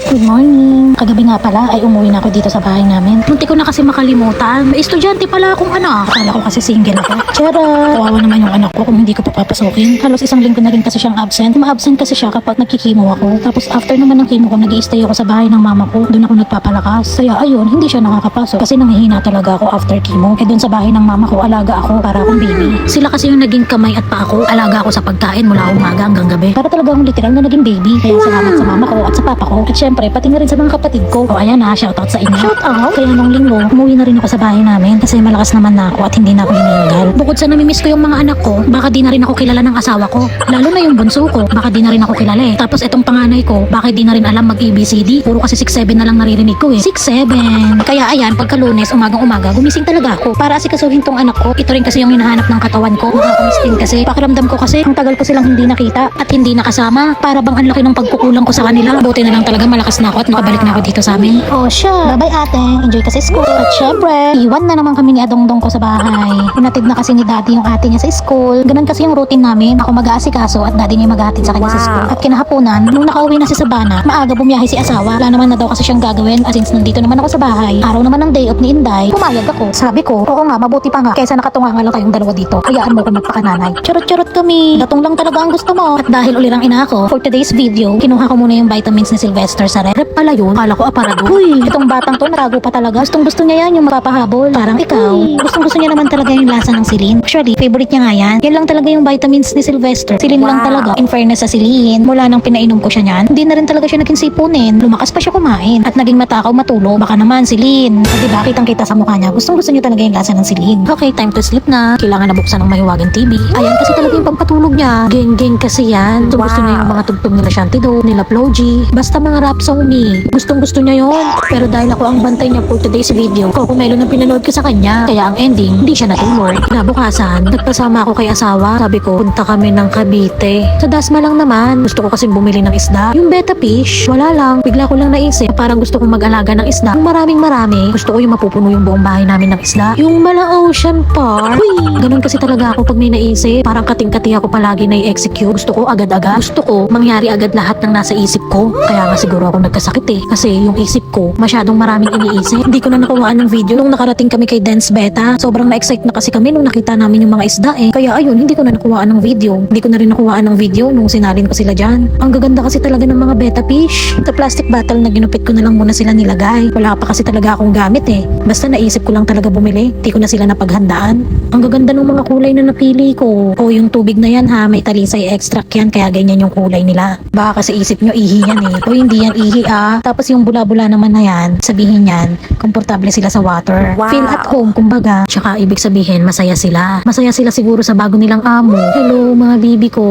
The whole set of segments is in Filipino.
Good morning. Kagabi nga pala ay umuwi na ako dito sa bahay namin. Munti ko na kasi makalimutan. May estudyante pala akong anak. Akala ko kasi single ako. Tiyara! Kawawa naman yung anak ko kung hindi ko pa papasukin. Halos isang linggo na rin kasi siyang absent. Ma-absent kasi siya kapag nagkikimo ako. Tapos after naman ng chemo ko, nag-i-stay ako sa bahay ng mama ko. Doon ako nagpapalakas. Kaya ayun, hindi siya nakakapasok. Kasi nanghihina talaga ako after chemo. Doon sa bahay ng mama ko, alaga ako para akong baby. Sila kasi yung naging kamay at pa ako. Alaga ako sa pagkain mula umaga hanggang gabi. Para talaga akong literal na naging baby. Kaya salamat sa mama ko at sa papa ko. At syempre, pati na rin sa mga kapatid ko. O ayan na, shoutout sa inyo. Shoutout! Kaya nung linggo, umuwi na rin ako sa bahay namin kasi malakas naman na ako at hindi na ako hinihingal. Bukod sa namimiss ko yung mga anak ko, baka di na rin ako kilala ng asawa ko. Lalo na yung bunso ko, baka di na rin ako kilala eh. Tapos itong panganay ko, baka di na rin alam mag-ABCD. Puro kasi 6-7 na lang naririnig ko eh. 6-7! Kaya ayan, pagka Lunes, umagang-umaga, gumising talaga ako para asikasuhin tong anak ko. Ito rin kasi yung hinahanap ng katawan ko. Nakakamiss din kasi. Pakiramdam ko kasi, ang tagal ko silang hindi nakita at hindi nakasama. Para bang ang laki ng pagkukulang ko sa kanila. Buti na lang talaga malakas na ako at nakabalik na ako dito sa amin. Oh siya, bye-bye ate. Enjoy kasi school. At syempre, iwan na naman kami ni Adongdong ko sa bahay. Hinatid na kasi ni daddy yung ate niya sa school. Ganun kasi yung routine namin. Ako mag-aasikaso at daddy niya maghahatid sa kanya sa school. At kinahaponan, nung nakauwi na si Sabana, maaga bumiyahe si asawa. Wala naman na daw kasi siyang gagawin. At since nandito naman ako sa bahay, araw naman ng day off ni Inday, pumayag ako. Sabi ko, oo nga, mabuti pa nga. Kaysa nakatunga nga lang kayong dalawa dito. Hayaan mo ko magpakananay. Charot-charot kami. Datong lang talaga ang gusto mo. At dahil ulirang ina ako, for today's video, kinuha ko muna yung vitamins ni Sylvester sa rep pala yun. Kala ko aparador. Uy, itong batang to narago pa talaga. Gustong gusto niya yan yung mapapahabol. Parang ikaw. Gustong gusto niya naman talaga yung lasa ng Celine. Actually, favorite niya nga yan. Yan lang talaga yung vitamins ni Sylvester. Celine lang talaga. In fairness sa Celine, mula nang pinainom ko siya niyan, hindi na rin talaga siya naging sipunin. Lumakas pa siya kumain. At naging matakaw matulog. Baka naman Celine. At diba, kitang kita sa mukha niya. Gustong gusto niya talaga yung lasa ng Celine. Okay, time to sleep na. Kailangan na buksan ng mahiwagang TV. Ayan kasi talaga yung pampatulog niya. Geng-geng kasi yan. Gusto niya yung mga tugtog nila Shantido, nila Plogy. Basta mga rap song ni. Gustong gusto niya yon. Pero dahil ako ang bantay niya for today's video, Cocomelon ang pinanood ko sa kanya. Kaya ang ending, hindi siya natulog. Nabukasan, nagpasama ako kay asawa. Sabi ko, punta kami ng Cavite. Sa Dasma lang naman. Gusto ko kasi bumili ng isda. Yung betta fish, wala lang. Bigla ko lang naisip, parang gusto kong mag-alaga ng isda. Yung marami. Gusto ko yung mapupuno yung buong bahay namin ng isda. Yung Mala Ocean Park. Uy, ganun kasi talaga ako pag may naisip. Parang kating-kati ako palagi na i-execute. Gusto ko agad-agad. Gusto ko mangyari agad lahat ng nasa isip ko. Kaya nga siguro ako nagkasakit eh. Kasi yung isip ko, masyadong maraming iniisip. Hindi ko na nakuhaan ng video nung nakarating kami kay Dance Beta. Sobrang na-excite na kasi kami nung nakita namin yung mga isda eh. Kaya ayun, hindi ko na nakuhaan ng video. Hindi ko na rin nakuhaan ng video nung sinalin ko sila dyan. Ang gaganda kasi talaga ng mga betta fish. Sa plastic bottle na ginupit ko na lang muna sila nilagay. Wala pa kasi talaga akong gamit eh. Basta naisip ko lang talaga bumili. Hindi ko na sila napaghandaan. Ang gaganda ng mga kulay na napili ko. O yung tubig na yan ha, may talisay extract yan kaya ganyan yung kulay nila. Baka kasi isip nyo ihi yan eh. O hindi yan ihi ah. Tapos yung bula-bula naman na yan, sabihin yan, komportable sila sa water. Wow. Feel at home kumbaga. Tsaka ibig sabihin masaya sila. Masaya sila siguro sa bago nilang amo. Hello mga bibi ko.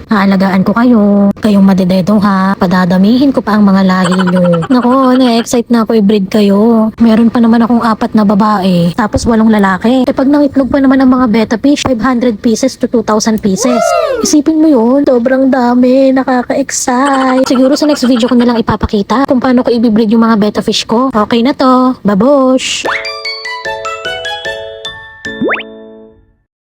Haalagaan ko kayo. Kayong madededo ha. Padadamihin ko pa ang mga lahi nyo. Nako, na-excite na ako i-breed kayo. Meron pa naman akong 4 na babae. Tapos 8 lalaki. E pag nangitlog pa naman ang mga betta fish, 500 pieces to 2,000 pieces. Isipin mo yun, sobrang dami. Nakaka-excite. Siguro sa next video ko na lang ipapakita kung paano ko i-breed yung mga betta fish ko. Okay na to. Babosh!